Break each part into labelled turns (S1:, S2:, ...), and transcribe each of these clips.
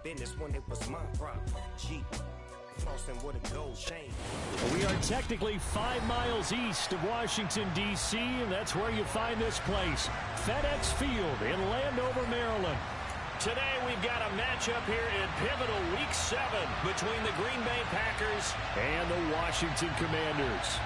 S1: business when it was my problem. Jeep, flossing with a gold chain.
S2: We are technically 5 miles east of Washington, D.C., and that's where you find this place, FedEx Field in Landover, Maryland. Today we've got a matchup here in pivotal Week 7 between the Green Bay Packers and the Washington Commanders.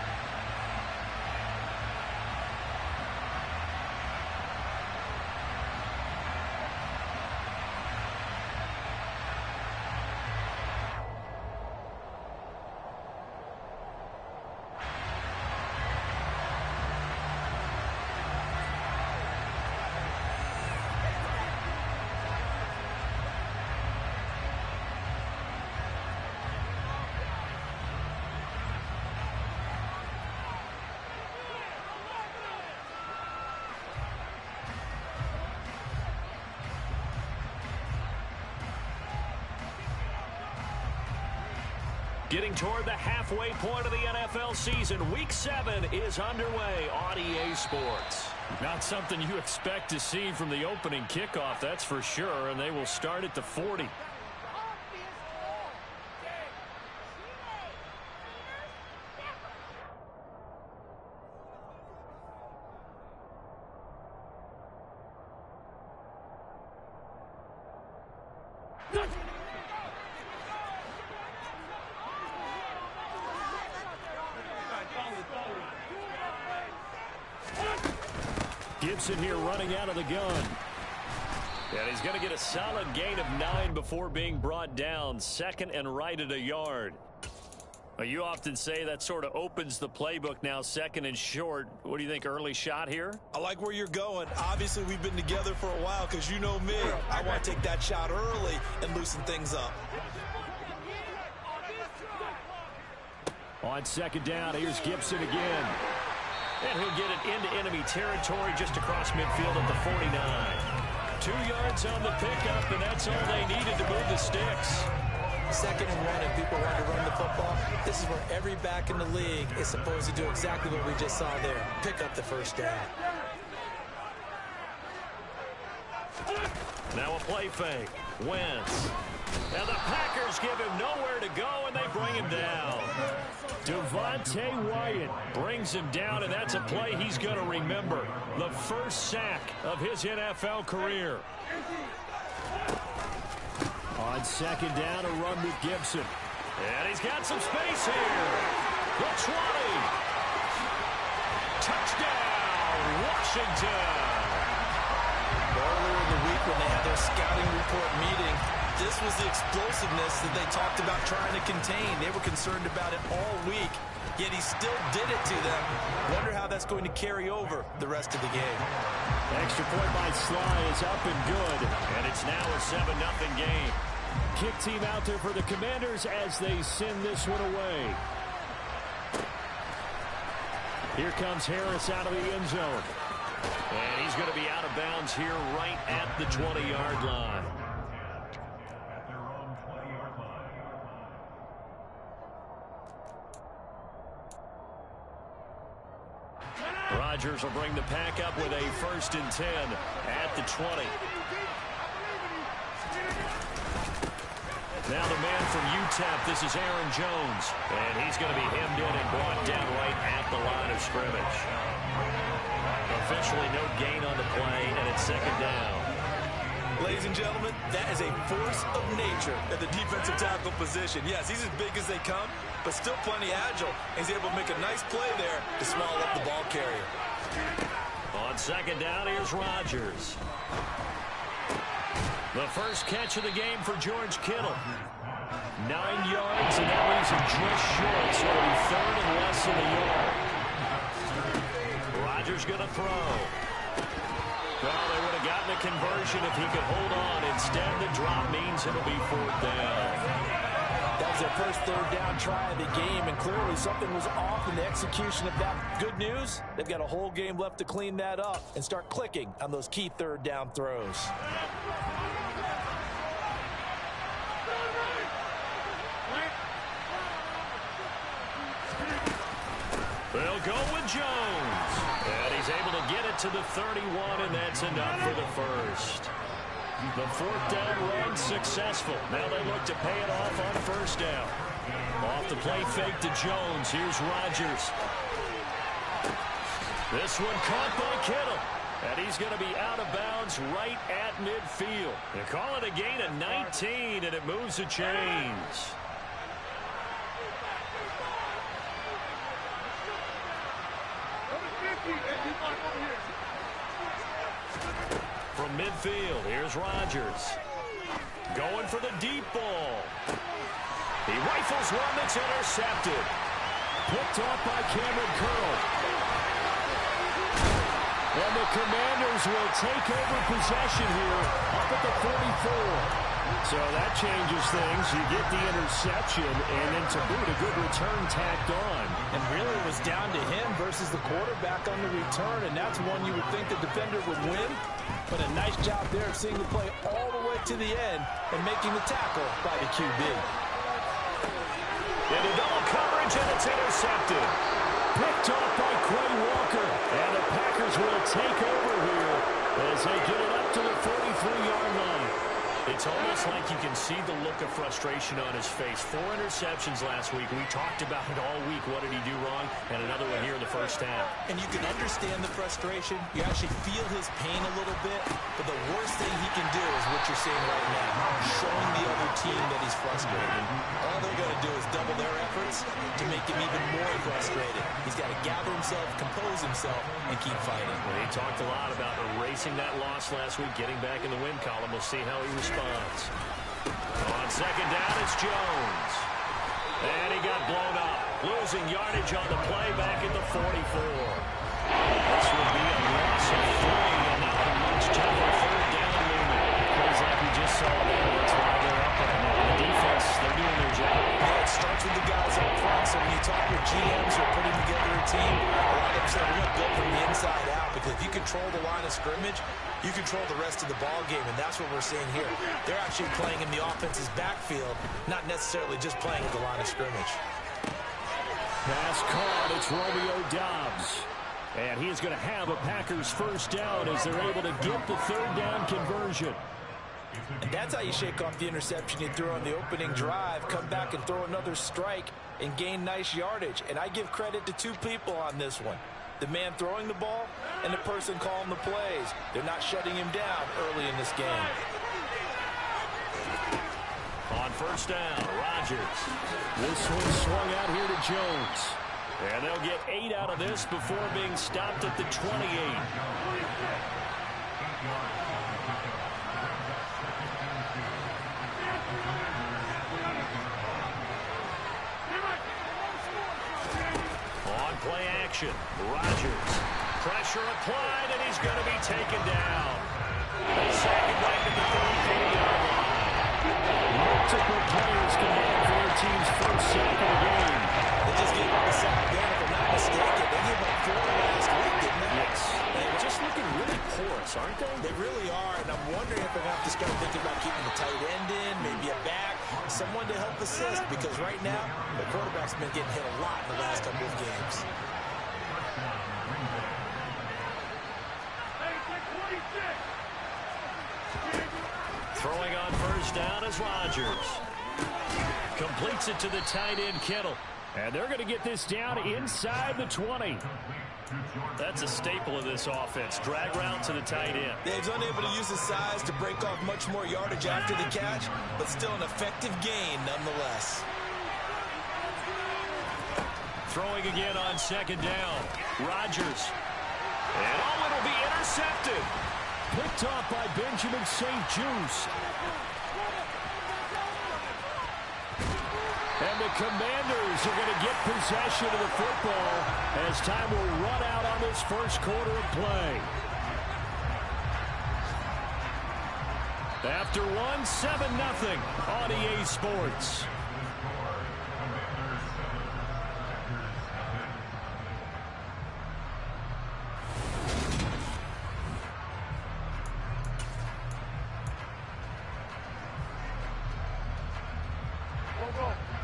S2: Getting toward the halfway point of the NFL season, Week 7 is underway on EA Sports. Not something you expect to see from the opening kickoff, that's for sure, and they will start at the 40. Gibson here running out of the gun. And he's going to get a solid gain of 9 before being brought down. Second and right at a yard. Well, you often say that sort of opens the playbook now, second and short. What do you think, early shot here?
S3: I like where you're going. Obviously, we've been together for a while because you know me. I want to take that shot early and loosen things up.
S2: On second down, here's Gibson again. And he'll get it into enemy territory just across midfield at the 49. 2 yards on the pickup, and that's all they needed to move the sticks.
S3: Second and 1, and people want to run the football. This is where every back in the league is supposed to do exactly what we just saw there. Pick up the first down.
S2: Now a play fake. Wentz. Now the Packers give him nowhere to go, and they bring him down. Devontae Wyatt brings him down, and that's a play he's going to remember. The first sack of his NFL career. On second down, a run with Gibson. And he's got some space here. The 20. Touchdown, Washington.
S3: Earlier in the week when they had their scouting report meeting, this was the explosiveness that they talked about trying to contain. They were concerned about it all week, yet he still did it to them. Wonder how that's going to carry over the rest of the game.
S2: Extra point by Sly is up and good, and it's now a 7-0 game. Kick team out there for the Commanders as they send this one away. Here comes Harris out of the end zone. And he's going to be out of bounds here right at the 20-yard line. Rodgers will bring the pack up with a 1st and 10 at the 20. Now the man from UTEP, this is Aaron Jones. And he's going to be hemmed in and brought down right at the line of scrimmage. Officially no gain on the play, and it's second down.
S3: Ladies and gentlemen, that is a force of nature at the defensive tackle position. Yes, he's as big as they come, but still plenty agile. He's able to make a nice play there to swallow up the ball carrier.
S2: On second down, here's Rodgers. The first catch of the game for George Kittle. 9 yards, and that leaves him just short, so it'll be third and less than a yard. Rodgers going to throw. Well, they would have gotten a conversion if he could hold on. Instead, the drop means it'll be 4th down.
S3: That was their first 3rd down try of the game, and clearly something was off in the execution of that. Good news, they've got a whole game left to clean that up and start clicking on those key 3rd down throws.
S2: They'll go with Jones. And he's able to get it to the 31, and that's enough for the first. The fourth down run successful. Now they look to pay it off on first down. Off the play fake to Jones. Here's Rodgers. This one caught by Kittle. And he's going to be out of bounds right at midfield. They call it a gain of 19, and it moves the chains. From midfield, here's Rodgers. Going for the deep ball. He rifles one that's intercepted. Picked off by Cameron Curl. And the Commanders will take over possession here up at the 44. So that changes things. You get the interception, and then to boot, a good return tacked on.
S3: And really it was down to him versus the quarterback on the return, and that's one you would think the defender would win. But a nice job there of seeing the play all the way to the end and making the tackle by the QB.
S2: Into double coverage, and it's intercepted. Picked off by Quay Walker. And the Packers will take over here as they get it up to the 43-yard line. It's almost like you can see the look of frustration on his face. 4 interceptions last week. We talked about it all week. What did he do wrong? And another one here in the first half.
S3: And you can understand the frustration. You actually feel his pain a little bit. But the worst thing he can do is what you're seeing right now, showing the other team that he's frustrated. All they're going to do is double their efforts to make him even more frustrated. He's got to gather himself, compose himself, and keep fighting.
S2: Well, he talked a lot about erasing that loss last week, getting back in the win column. We'll see how he responds. On second down, it's Jones. And he got blown up. Losing yardage on the play back at the 44. This would be a loss of 3, and now a much tougher third down movement. Plays like we just saw there. That's why they're up right now. The defense, they're doing their job.
S3: Yeah, it starts with the guys up front. So when you talk with GMs who are putting together a team, a lot of them say we're going to build from the inside out, because if you control the line of scrimmage, you control the rest of the ball game, and that's what we're seeing here. They're actually playing in the offense's backfield, not necessarily just playing at the line of scrimmage.
S2: Pass caught. It's Romeo Doubs. And he is going to have a Packers first down as they're able to get the third down conversion.
S3: And that's how you shake off the interception you threw on the opening drive, come back and throw another strike and gain nice yardage. And I give credit to 2 people on this one. The man throwing the ball and the person calling the plays. They're not shutting him down early in this game.
S2: On first down, Rodgers. This one swung out here to Jones. And they'll get 8 out of this before being stopped at the 28. On play action, Rodgers. Pressure applied, and he's going to be taken down. Second back at the 34-yard line. Multiple players combined for their team's first sack of the game.
S3: They just gave up a sack there, if I'm not mistaken. They gave up 4 last week, didn't they?
S2: Yes. They're just looking really porous, aren't they?
S3: They really are, and I'm wondering if they're going to have to start thinking about keeping the tight end in, maybe a back, someone to help assist, because right now, the quarterback's been getting hit a lot in the last couple of games.
S2: Throwing on first down is Rodgers. Completes it to the tight end, Kittle. And they're going to get this down inside the 20. That's a staple of this offense. Drag route to the tight end.
S3: Dave's unable to use his size to break off much more yardage after the catch, but still an effective gain nonetheless.
S2: Throwing again on second down. Rodgers. And it'll be intercepted. Picked off by Benjamin St-Juste. And the Commanders are going to get possession of the football as time will run out on this first quarter of play. After one, 7-0 on EA Sports.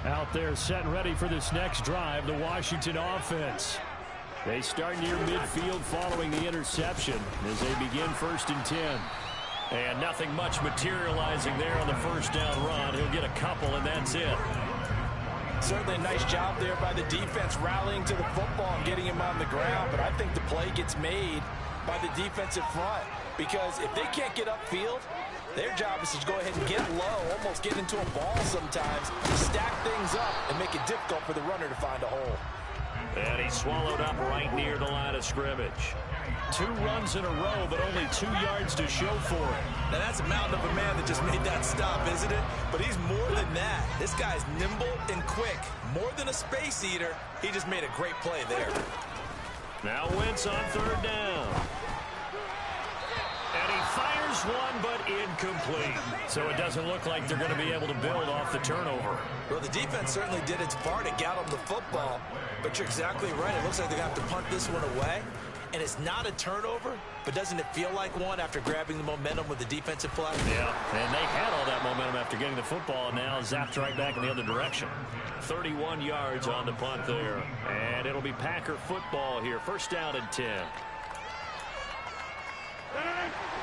S2: Out there set and ready for this next drive, the Washington offense. They start near midfield following the interception as they begin 1st and 10. And nothing much materializing there on the first down run. He'll get a couple, and that's it.
S3: Certainly a nice job there by the defense rallying to the football and getting him on the ground. But I think the play gets made by the defensive front, because if they can't get upfield, their job is to go ahead and get low, almost get into a ball sometimes, stack things up, and make it difficult for the runner to find a hole.
S2: And he's swallowed up right near the line of scrimmage. 2 runs in a row, but only 2 yards to show for it.
S3: Now that's a mountain of a man that just made that stop, isn't it? But he's more than that. This guy's nimble and quick. More than a space eater, he just made a great play there.
S2: Now Wentz on 3rd down. And he fires one, but incomplete. So it doesn't look like they're going to be able to build off the turnover.
S3: Well, the defense certainly did its part to get him the football. But you're exactly right. It looks like they're going to have to punt this one away. And it's not a turnover, but doesn't it feel like one after grabbing the momentum with the defensive play?
S2: Yeah, and they had all that momentum after getting the football, and now zapped right back in the other direction. 31 yards on the punt there. And it'll be Packer football here. 1st down and 10.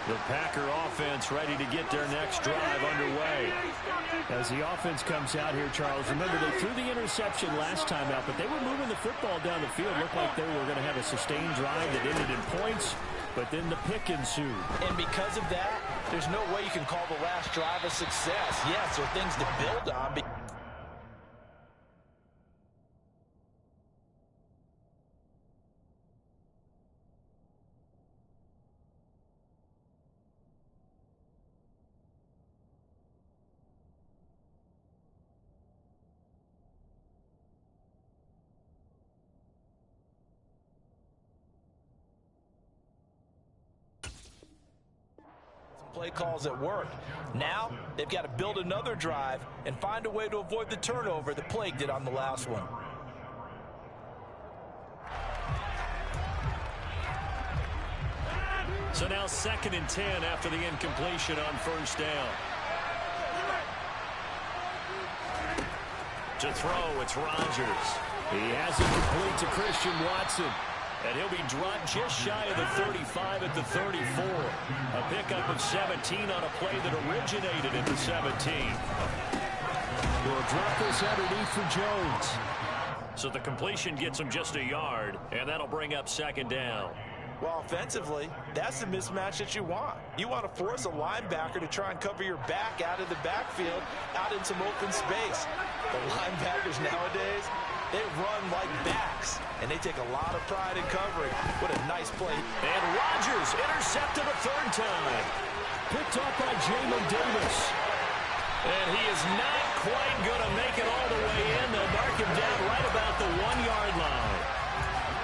S2: The Packer offense ready to get their next drive underway. As the offense comes out here, Charles, remember they threw the interception last time out, but they were moving the football down the field. Looked like they were going to have a sustained drive that ended in points, but then the pick ensued.
S3: And because of that, there's no way you can call the last drive a success. Yes, there are things to build on. Play calls at work. Now they've got to build another drive and find a way to avoid the turnover that plagued it on the last one.
S2: So now 2nd and 10 after the incompletion on 1st down. To throw, it's Rodgers. He has it complete to Christian Watson. And he'll be dropped just shy of the 35 at the 34. A pickup of 17 on a play that originated at the 17. We'll drop this underneath for Jones. So the completion gets him just a yard, and that'll bring up 2nd down.
S3: Well, offensively, that's the mismatch that you want. You want to force a linebacker to try and cover your back out of the backfield, out in some open space. The linebackers nowadays, they run like backs, and they take a lot of pride in covering. What a nice play.
S2: And Rodgers intercepted a 3rd time. Picked up by Jamin Davis. And he is not quite going to make it all the way in. They'll mark him down right about the 1-yard line.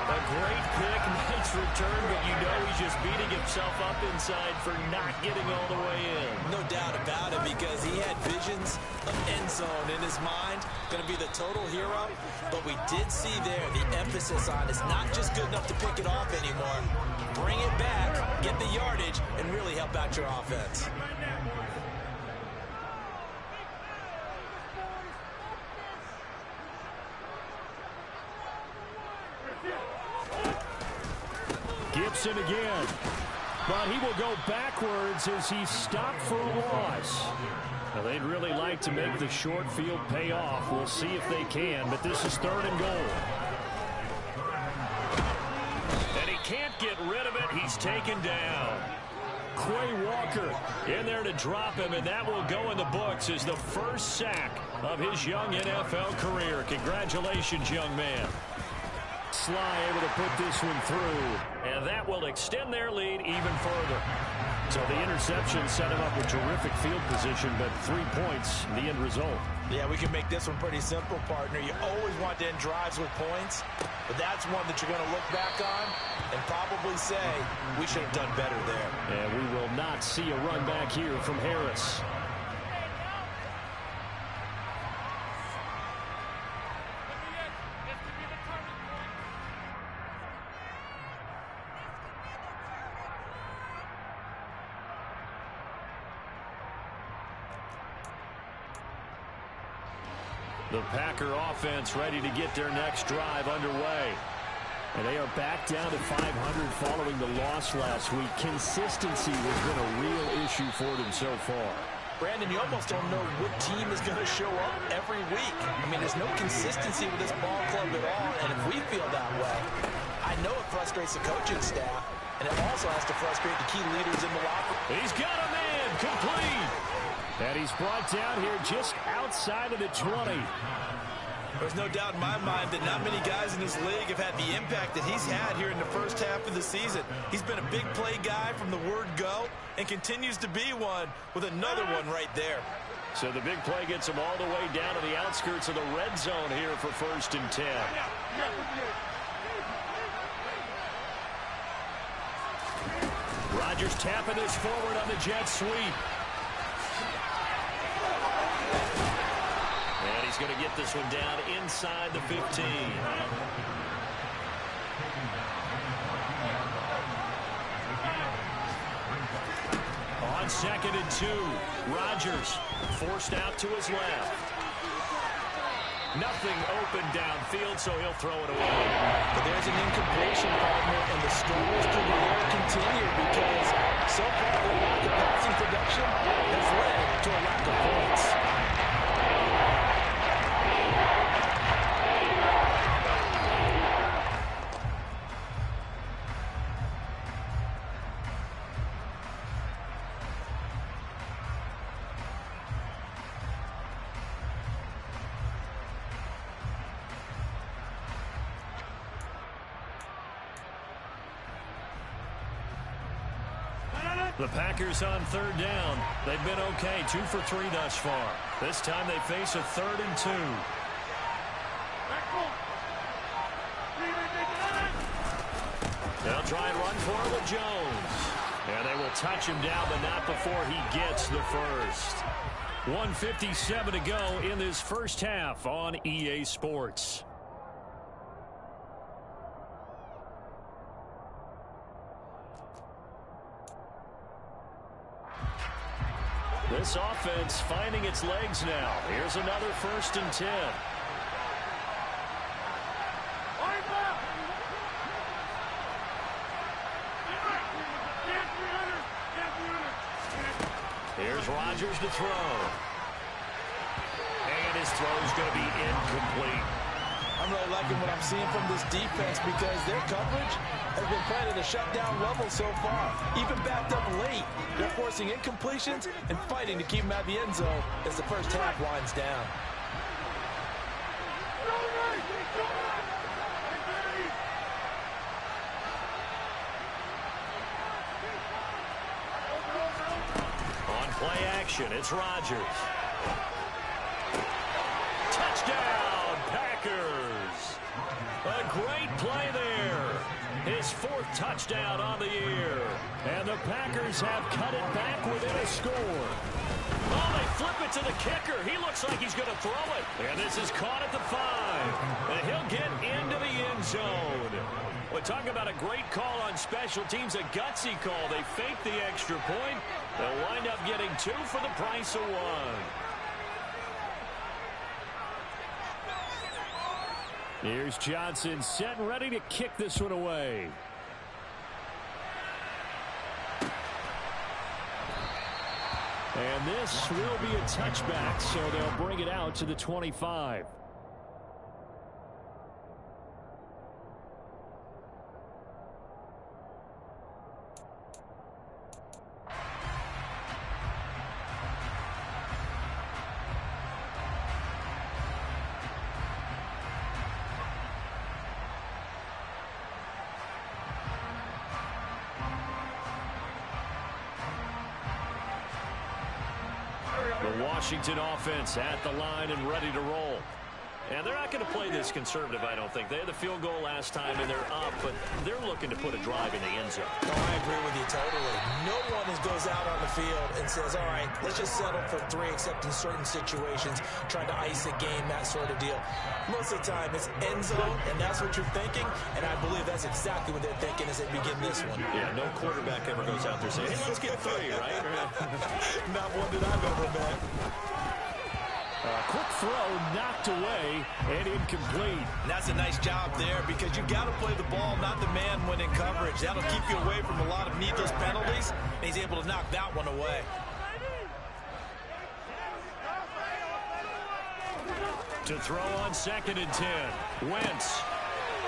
S2: A great pick, nice return, but you know he's just beating himself up inside for not getting all the way in.
S3: No doubt about it, because he had visions of end zone in his mind. Going to be the total hero, but we did see there the emphasis on it's not just good enough to pick it off anymore. Bring it back, get the yardage, and really help out your offense.
S2: Gibson again, but he will go backwards as he's stopped for a loss. Now, they'd really like to make the short field pay off. We'll see if they can, but this is 3rd and goal. And he can't get rid of it. He's taken down. Quay Walker in there to drop him, and that will go in the books as the first sack of his young NFL career. Congratulations, young man. Sly able to put this one through, and that will extend their lead even further. So the interception set him up with terrific field position, but 3 points, the end result.
S3: Yeah, we can make this one pretty simple, partner. You always want to end drives with points, but that's one that you're going to look back on and probably say, we should have done better there.
S2: And we will not see a run back here from Harris. The Packer offense ready to get their next drive underway. And they are back down to 500 following the loss last week. Consistency has been a real issue for them so far.
S3: Brandon, you almost don't know what team is going to show up every week. I mean, there's no consistency with this ball club at all, and if we feel that way, I know it frustrates the coaching staff, and it also has to frustrate the key leaders in the locker room.
S2: He's got a man complete. And he's brought down here just outside of the 20.
S3: There's no doubt in my mind that not many guys in this league have had the impact that he's had here in the first half of the season. He's been a big play guy from the word go and continues to be one with another one right there.
S2: So the big play gets him all the way down to the outskirts of the red zone here for 1st and 10. Rodgers tapping this forward on the jet sweep. And he's going to get this one down inside the 15. On 2nd and 2, Rodgers forced out to his left. Nothing open downfield, so he'll throw it away.
S3: But there's an incompletion, partner, and the struggles to the air continue because so far the lack of passing production has led to a lack of points.
S2: The Packers on 3rd down. They've been okay, 2 for 3 thus far. This time they face a 3rd and 2. They'll try and run for it with Jones. And they will touch him down, but not before he gets the first. 1:57 to go in this first half on EA Sports. This offense finding its legs now. Here's another 1st and 10. Here's Rodgers to throw. And his throw is going to be incomplete.
S3: I'm really liking what I'm seeing from this defense because their coverage has been playing at a shutdown level so far. Even backed up late, they're forcing incompletions and fighting to keep them out of the end zone as the first half winds down.
S2: On play action, it's Rodgers. Touchdown, Packers. A great play there. His 4th touchdown on the year. And the Packers have cut it back within a score. Oh, they flip it to the kicker. He looks like he's going to throw it. And this is caught at the 5. And he'll get into the end zone. We're talking about a great call on special teams, a gutsy call. They fake the extra point. They'll wind up getting 2 for the price of 1. Here's Johnson set and ready to kick this one away. And this will be a touchback, so they'll bring it out to the 25. The Washington offense at the line and ready to roll. And they're not going to play this conservative, I don't think. They had the field goal last time, and they're up, but they're looking to put a drive in the end zone.
S3: Oh, I agree with you totally. No one goes out on the field and says, all right, let's just settle for 3, except in certain situations, trying to ice a game, that sort of deal. Most of the time, it's end zone, and that's what you're thinking, and I believe that's exactly what they're thinking as they begin this one.
S2: Yeah, no quarterback ever goes out there saying, hey, let's get 3, right?
S3: Not one that I've ever met.
S2: Quick throw knocked away and incomplete.
S3: And that's a nice job there because you've got to play the ball, not the man when in coverage. That'll keep you away from a lot of needless penalties, and he's able to knock that one away.
S2: To throw on 2nd and 10. Wentz.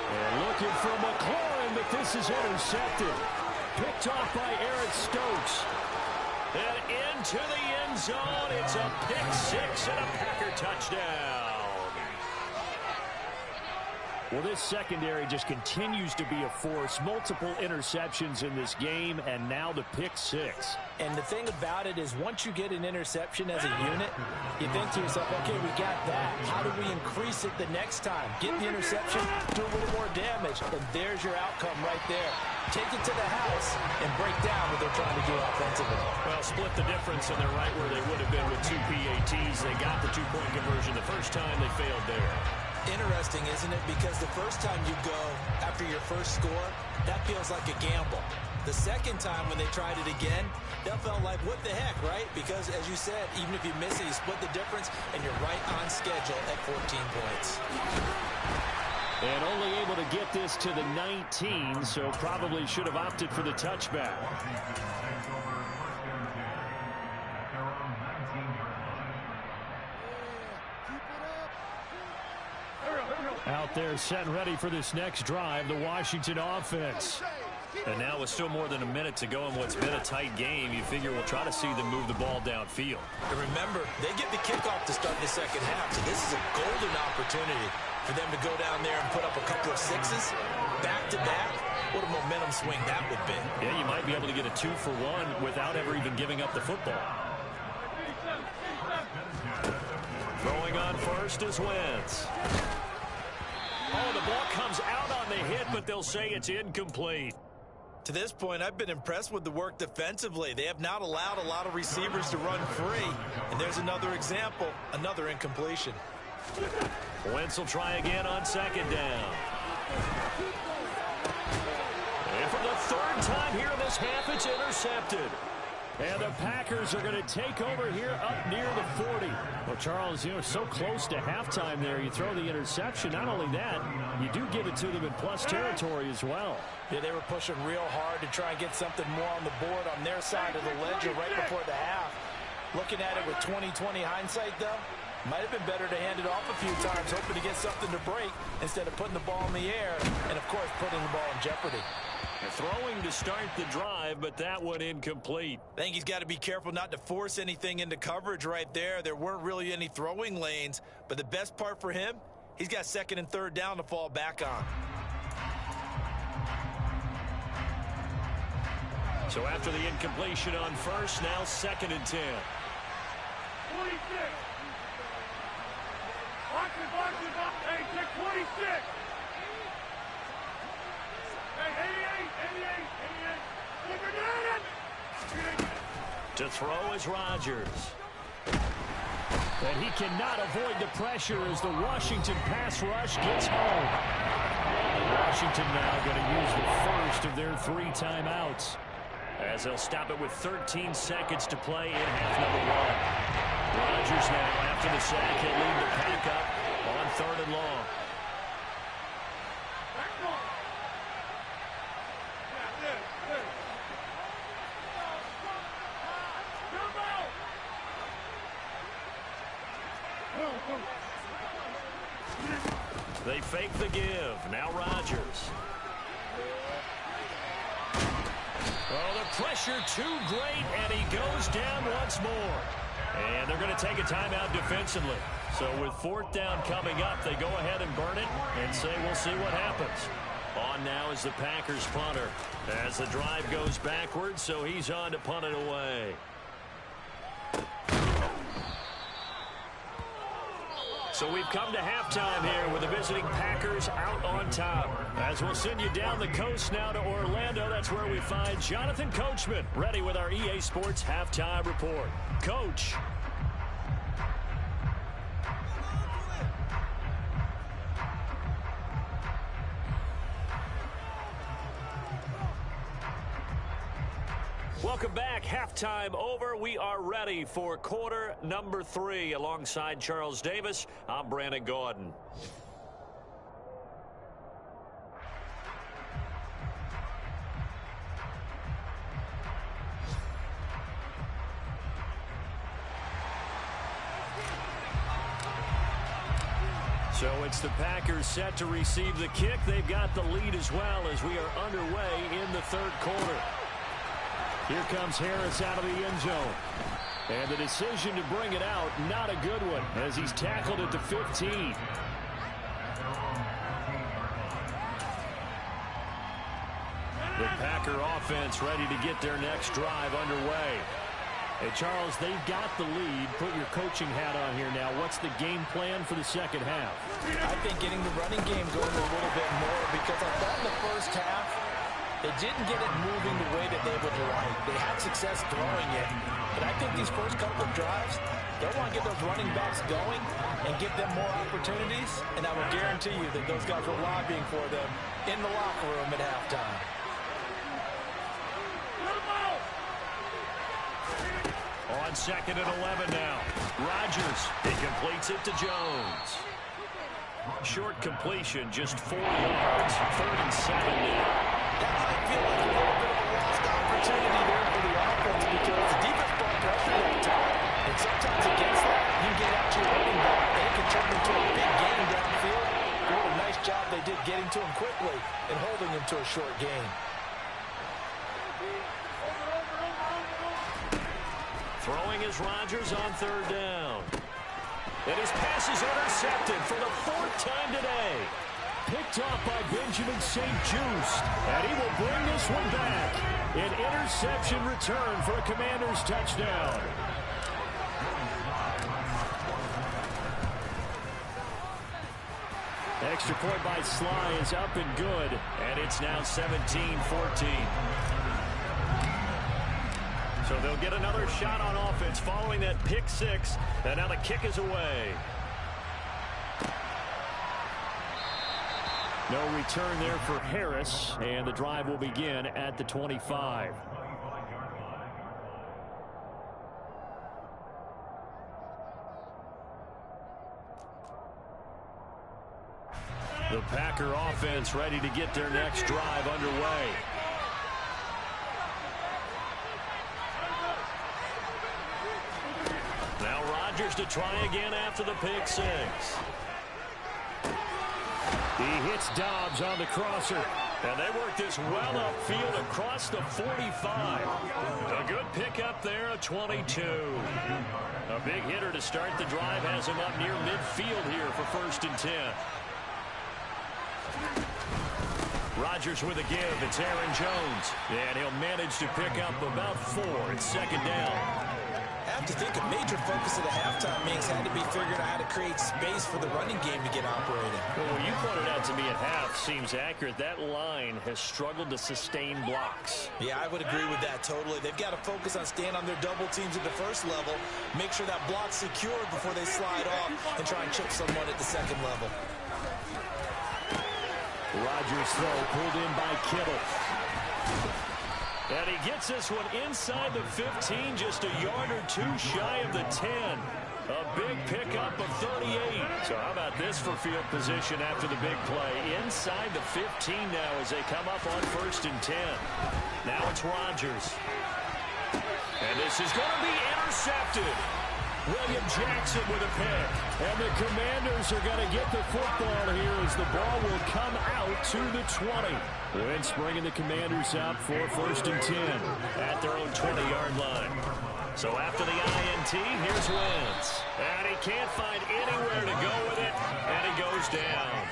S2: And looking for McLaurin, but this is intercepted. Picked off by Eric Stokes. And into the end zone. It's a pick 6 and a Packer touchdown. Well, this secondary just continues to be a force. Multiple interceptions in this game, and now the pick 6.
S3: And the thing about it is once you get an interception as a unit, you think to yourself, okay, we got that. How do we increase it the next time? Get the interception, do a little more damage, and there's your outcome right there. Take it to the house and break down what they're trying to do offensively.
S2: Well, split the difference, and they're right where they would have been with 2 PATs. They got the 2-point conversion the first time. They failed there.
S3: Interesting, isn't it? Because the first time you go after your first score, that feels like a gamble. The second time when they tried it again, that felt like, what the heck, right? Because, as you said, even if you miss it, you split the difference, and you're right on schedule at 14 points.
S2: And only able to get this to the 19, so probably should have opted for the touchback. Out there set and ready for this next drive, the Washington offense. And now with still more than a minute to go in what's been a tight game, you figure we'll try to see them move the ball downfield.
S3: And remember, they get the kickoff to start the second half, so this is a golden opportunity for them to go down there and put up a couple of 6s back-to-back. What a momentum swing that would be.
S2: Yeah, you might be able to get a 2-for-1 without ever even giving up the football. Throwing on first is Wentz. Oh, the ball comes out on the hit, but they'll say it's incomplete.
S3: To this point, I've been impressed with the work defensively. They have not allowed a lot of receivers to run free. And there's another example, another incompletion.
S2: Wentz will try again on 2nd down. And for the 3rd time here in this half, it's intercepted. And the Packers are going to take over here up near the 40. Well, Charles, so close to halftime there. You throw the interception. Not only that, you do give it to them in plus territory as well.
S3: Yeah, they were pushing real hard to try and get something more on the board on their side of the ledger right before the half. Looking at it with 20/20 hindsight, though, might have been better to hand it off a few times, hoping to get something to break instead of putting the ball in the air and, of course, putting the ball in jeopardy.
S2: Throwing to start the drive, but that one incomplete.
S3: I think he's got to be careful not to force anything into coverage right there. There weren't really any throwing lanes, but the best part for him, he's got 2nd and 3rd down to fall back on.
S2: So after the incompletion on first, now 2nd and 10.
S4: 26. Watch it. Hey, check 26.
S2: To throw is Rodgers. And he cannot avoid the pressure as the Washington pass rush gets home. Washington now going to use the first of their 3 timeouts, as they'll stop it with 13 seconds to play in half number 1. Rodgers now, after the sack, he'll lead the pack up on 3rd and long. They fake the give. Now Rodgers. Oh, the pressure too great, and he goes down once more. And they're going to take a timeout defensively. So with 4th down coming up, they go ahead and burn it and say we'll see what happens. On now is the Packers punter as the drive goes backwards, so he's on to punt it away. So we've come to halftime here with the visiting Packers out on top. As we'll send you down the coast now to Orlando, that's where we find Jonathan Coachman ready with our EA Sports Halftime Report. Coach. Welcome back. Halftime over. We are ready for quarter number 3. Alongside Charles Davis, I'm Brandon Gaudin. So it's the Packers set to receive the kick. They've got the lead as well as we are underway in the third quarter. Here comes Harris out of the end zone. And the decision to bring it out, not a good one, as he's tackled at the 15. The Packer offense ready to get their next drive underway. Hey, Charles, they've got the lead. Put your coaching hat on here now. What's the game plan for the second half?
S3: I think getting the running game going a little bit more, because I thought in the first half, they didn't get it moving the way that they would like. They had success throwing it, but I think these first couple of drives, they'll want to get those running backs going and give them more opportunities, and I will guarantee you that those guys were lobbying for them in the locker room at halftime.
S2: On 2nd and 11 now. Rodgers, he completes it to Jones. Short completion, just 4 yards. 3rd and 7 now.
S3: That might feel like a little bit of a lost opportunity there for the offense, because the defense brought pressure every time. And sometimes against that, you get out your running back, and it can turn into a big game downfield. What a nice job they did getting to him quickly and holding him to a short gain.
S2: Throwing is Rodgers on 3rd down. And his pass is intercepted for the 4th time today. Picked off by Benjamin St-Juste. And he will bring this one back. An interception return for a Commanders touchdown. Extra point by Sly is up and good. And it's now 17-14. So they'll get another shot on offense following that pick 6. And now the kick is away. No return there for Harris, and the drive will begin at the 25. The Packer offense ready to get their next drive underway. Now Rodgers to try again after the pick 6. He hits Dobbs on the crosser. And they work this well upfield across the 45. A good pickup there, a 22. A big hitter to start the drive has him up near midfield here for 1st and 10. Rodgers with a give. It's Aaron Jones. And he'll manage to pick up about 4. It's 2nd down.
S3: I have to think a major focus of the halftime meetings had to be figuring out how to create space for the running game to get operating.
S2: Well, what you pointed out to me at half seems accurate. That line has struggled to sustain blocks.
S3: Yeah, I would agree with that totally. They've got to focus on staying on their double teams at the first level, make sure that block's secured before they slide off and try and chip someone at the 2nd level.
S2: Rodgers throw pulled in by Kittle. And he gets this one inside the 15, just a yard or 2 shy of the 10. A big pickup of 38. So how about this for field position after the big play? Inside the 15 now as they come up on 1st and 10. Now it's Rodgers. And this is going to be intercepted. William Jackson with a pick. And the Commanders are going to get the football here as the ball will come out to the 20. Wentz bringing the Commanders up for 1st and 10 at their own 20-yard line. So after the INT, here's Wentz. And he can't find anywhere to go with it, and he goes down.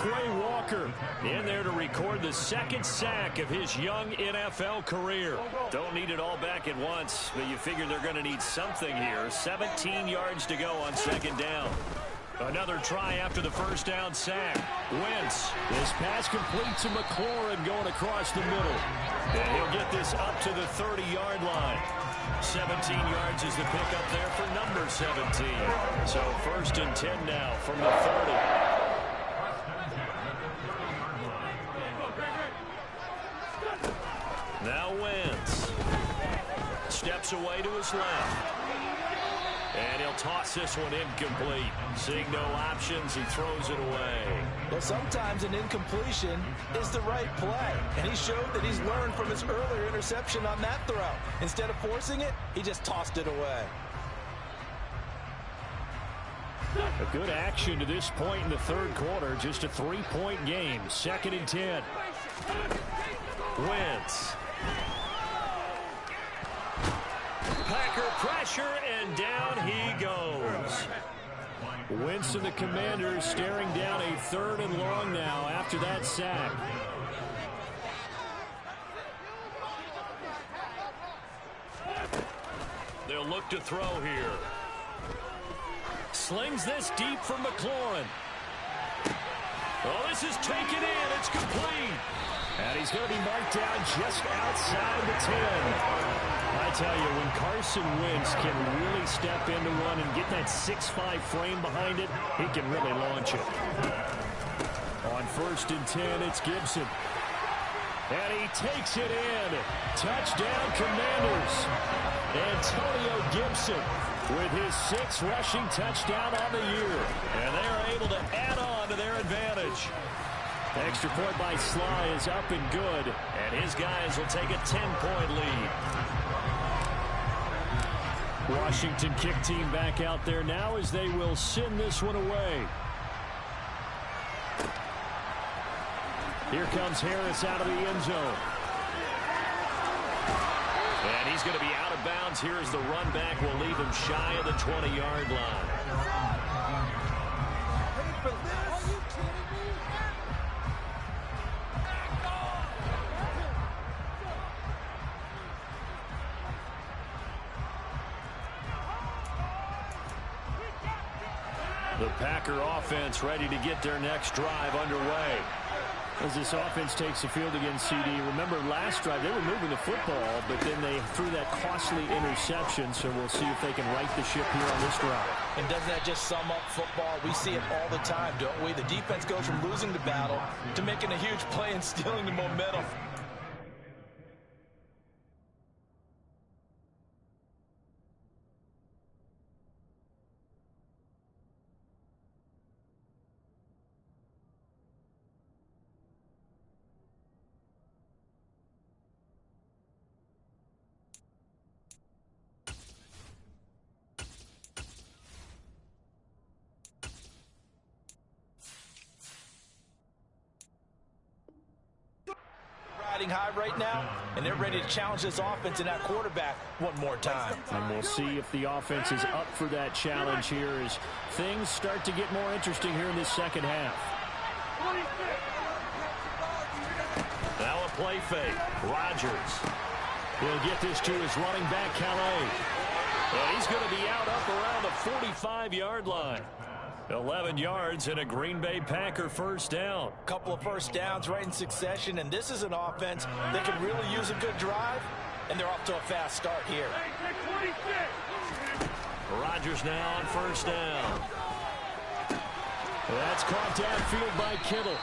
S2: Quay Walker in there to record the 2nd sack of his young NFL career. Don't need it all back at once, but you figure they're going to need something here. 17 yards to go on 2nd down. Another try after the 1st down sack. Wentz. This pass complete to McLaurin going across the middle. And he'll get this up to the 30-yard line. 17 yards is the pickup there for number 17. So 1st and 10 now from the 30. Now Wentz. this away to his left. And he'll toss this one incomplete. Seeing no options, he throws it away.
S3: Well, sometimes an incompletion is the right play. And he showed that he's learned from his earlier interception on that throw. Instead of forcing it, he just tossed it away.
S2: A good action to this point in the third quarter. Just a 3-point game. 2nd and 10. Wentz. Packer pressure, and down he goes. Wentz and the Commanders staring down a 3rd and long now after that sack. They'll look to throw here. Slings this deep for McLaurin. Oh, this is taken in. It's complete. And he's going to be marked down just outside the 10. I tell you, when Carson Wentz can really step into one and get that 6'5" frame behind it, he can really launch it. On 1st and 10, it's Gibson. And he takes it in. Touchdown, Commanders. Antonio Gibson with his 6th rushing touchdown on the year. And they are able to add on to their advantage. Extra point by Sly is up and good. And his guys will take a 10-point lead. Washington kick team back out there now as they will send this one away. Here comes Harris out of the end zone. And he's going to be out of bounds here as the run back will leave him shy of the 20-yard line. The Packer offense ready to get their next drive underway. As this offense takes the field against CD, remember last drive they were moving the football, but then they threw that costly interception, so we'll see if they can right the ship here on this drive.
S3: And doesn't that just sum up football? We see it all the time, don't we? The defense goes from losing the battle to making a huge play and stealing the momentum. High right now, and they're ready to challenge this offense and that quarterback one more time.
S2: And we'll see if the offense is up for that challenge here as things start to get more interesting here in this second half. Now a play fake. Rodgers. He'll get this to his running back, Calais. And he's going to be out up around the 45-yard line. 11 yards and a Green Bay Packer first down.
S3: Couple of first downs right in succession, and this is an offense that can really use a good drive, and they're off to a fast start here.
S2: Rodgers now on first down. That's caught downfield by Kittle.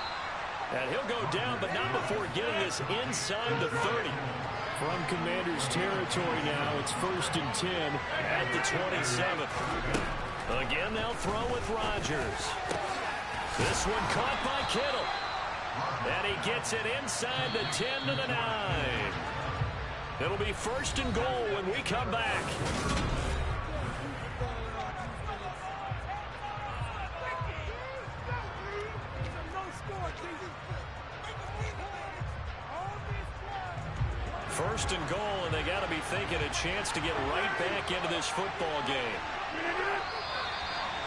S2: And he'll go down, but not before getting this inside the 30. From Commanders territory now, it's 1st and 10 at the 27th. Again, they'll throw with Rodgers. This one caught by Kittle. And he gets it inside the 10 to the 9. It'll be 1st and goal when we come back. First and goal, and they got to be thinking a chance to get right back into this football game.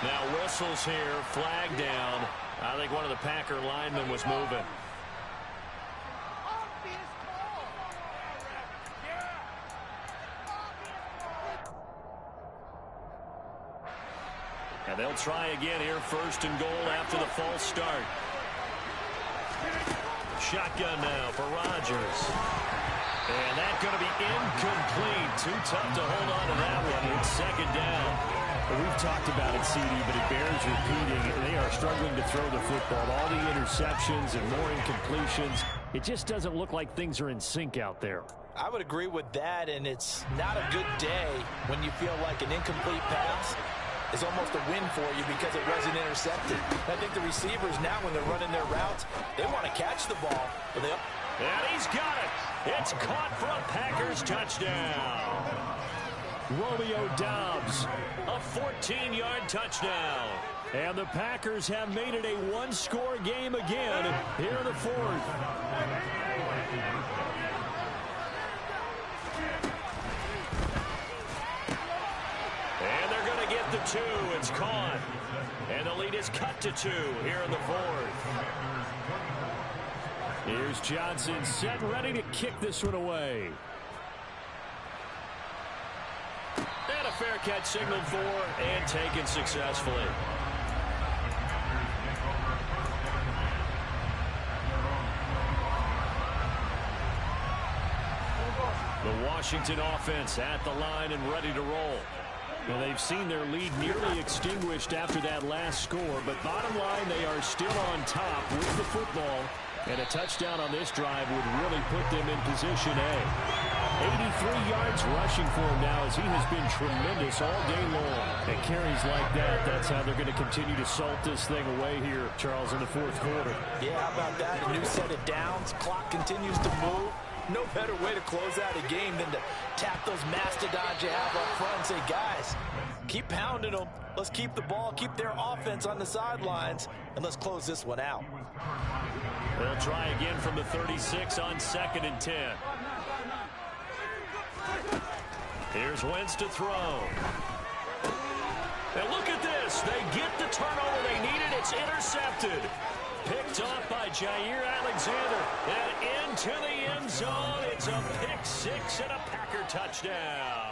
S2: Now whistles here, flag down. I think one of the Packer linemen was moving. And they'll try again here, 1st and goal after the false start. Shotgun now for Rodgers. And that's going to be incomplete. Too tough to hold on to that one. It's 2nd down. We've talked about it, CD, but it bears repeating. They are struggling to throw the football. All the interceptions and more incompletions. It just doesn't look like things are in sync out there.
S3: I would agree with that, and it's not a good day when you feel like an incomplete pass is almost a win for you because it wasn't intercepted. I think the receivers now, when they're running their routes, they want to catch the ball. But
S2: and he's got it. It's caught for a Packers touchdown. Romeo Doubs, a 14-yard touchdown. And the Packers have made it a one-score game again here in the fourth. And they're going to get the 2. It's caught. And the lead is cut to 2 here in the fourth. Here's Johnson set and ready to kick this one away. And a fair catch signaled for and taken successfully. The Washington offense at the line and ready to roll. Well, they've seen their lead nearly extinguished after that last score, but bottom line, they are still on top with the football, and a touchdown on this drive would really put them in position A. 83 yards rushing for him now as he has been tremendous all day long. And carries like that, that's how they're going to continue to salt this thing away here, Charles, in the fourth quarter.
S3: Yeah, how about that? A new set of downs. Clock continues to move. No better way to close out a game than to tap those mastodons you have up front and say, guys, keep pounding them. Let's keep the ball, keep their offense on the sidelines, and let's close this one out.
S2: They'll try again from the 36 on 2nd and 10. Here's Wentz to throw. And look at this. They get the turnover they needed. It's intercepted. Picked off by Jair Alexander. And into the end zone. It's a pick 6 and a Packer touchdown.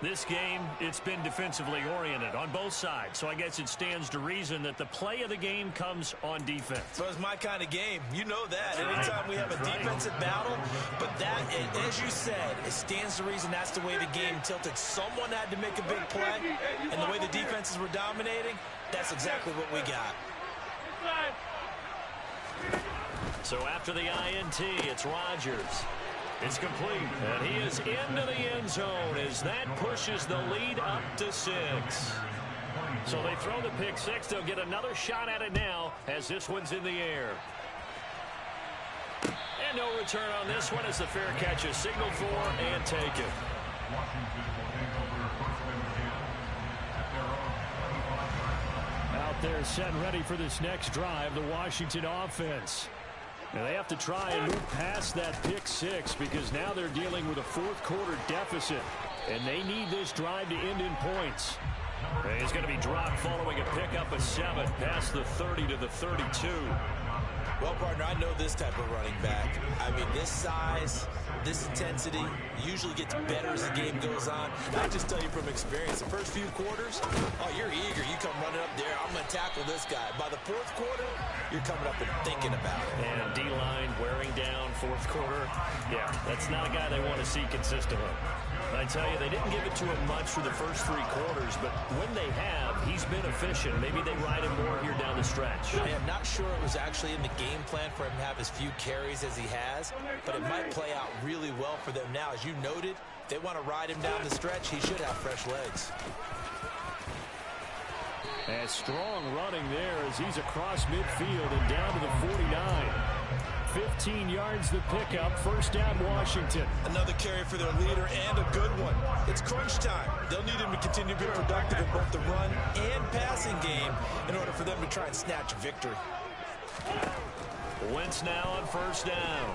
S2: This game, it's been defensively oriented on both sides, so I guess it stands to reason that the play of the game comes on defense.
S3: So it's my kind of game. You know that. Anytime we have a defensive battle, but that, as you said, it stands to reason that's the way the game tilted. Someone had to make a big play, and the way the defenses were dominating, that's exactly what we got.
S2: So after the INT, it's Rodgers. It's complete, and he is into the end zone as that pushes the lead up to 6. So they throw the pick 6. They'll get another shot at it now as this one's in the air. And no return on this one as the fair catch is signaled for and taken. Out there set and ready for this next drive, the Washington offense. And they have to try and move past that pick 6 because now they're dealing with a fourth quarter deficit. And they need this drive to end in points. And he's going to be dropped following a pickup of 7 past the 30 to the 32.
S3: Well, partner, I know this type of running back. I mean, this size, this intensity usually gets better as the game goes on. I just tell you from experience, the first few quarters, oh, you're eager. You come running up there, I'm going to tackle this guy. By the fourth quarter, you're coming up and thinking about it.
S2: And D-line wearing down fourth quarter. Yeah, that's not a guy they want to see consistently. I tell you, they didn't give it to him much for the first 3 quarters, but when they have, he's been efficient. Maybe they ride him more here down the stretch.
S3: I am not sure it was actually in the game plan for him to have as few carries as he has, but it might play out really well for them now. As you noted, if they want to ride him down the stretch, he should have fresh legs.
S2: And strong running there as he's across midfield and down to the 49. 15 yards the pickup. First down, Washington.
S3: Another carry for their leader and a good one. It's crunch time. They'll need him to continue to be productive in both the run and passing game in order for them to try and snatch a victory.
S2: Wentz now on first down.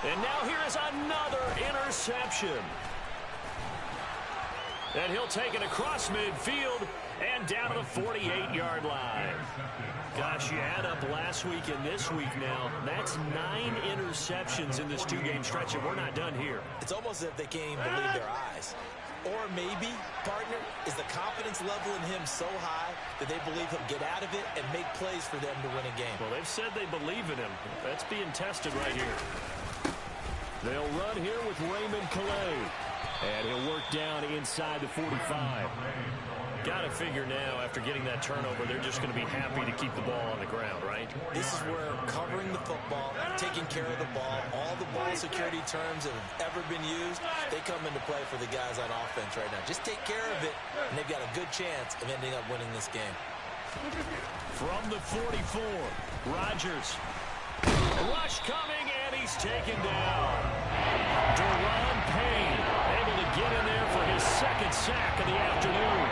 S2: And now here is another interception. And he'll take it across midfield and down to the 48-yard line. Gosh, you add up last week and this week now, that's 9 interceptions in this 2-game stretch, and we're not done here.
S3: It's almost as if they can't even believe their eyes. Or maybe, partner, is the confidence level in him so high that they believe he'll get out of it and make plays for them to win a game.
S2: Well, they've said they believe in him. That's being tested right here. They'll run here with Raymond Calais. And he'll work down inside the 45. Got to figure now, after getting that turnover, they're just going to be happy to keep the ball on the ground, right?
S3: This is where covering the football, taking care of the ball, all the ball security terms that have ever been used, they come into play for the guys on offense right now. Just take care of it, and they've got a good chance of ending up winning this game.
S2: From the 44, Rodgers. Rush coming, and he's taken down. Deron Payne able to get in there for his second sack of the afternoon.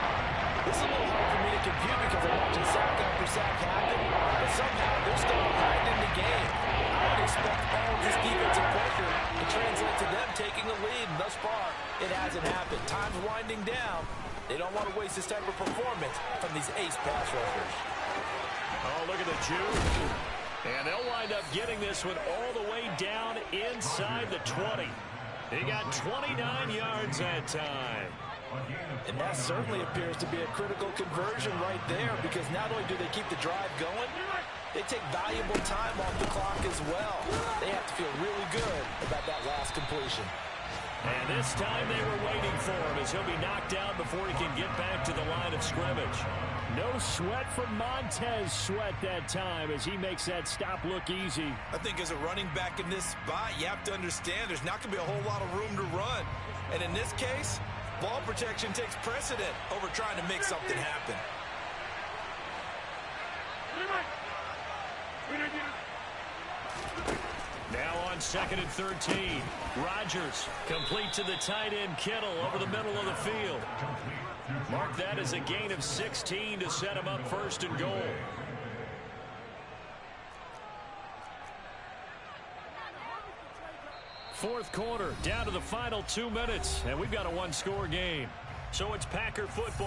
S3: This is a little hard for me to compute because I'm watching sack after sack happen, but somehow they're still behind in the game. I would expect all of this defensive pressure to translate to them taking a lead, and thus far, it hasn't happened. Time's winding down. They don't want to waste this type of performance from these ace pass rushers.
S2: Oh, look at the juke. And they'll wind up getting this one all the way down inside the 20. He got 29 yards that time.
S3: And that certainly appears to be a critical conversion right there, because not only do they keep the drive going, they take valuable time off the clock as well. They have to feel really good about that last completion.
S2: And this time they were waiting for him, as he'll be knocked down before he can get back to the line of scrimmage. No sweat from Montez Sweat that time as he makes that stop look easy.
S3: I think as a running back in this spot, you have to understand there's not going to be a whole lot of room to run. And in this case, ball protection takes precedent over trying to make something happen.
S2: Now on 2nd and 13. Rodgers complete to the tight end Kittle over the middle of the field. Mark that as a gain of 16 to set him up 1st and goal. Fourth quarter, down to the final 2 minutes, and we've got a one-score game. So it's Packer football.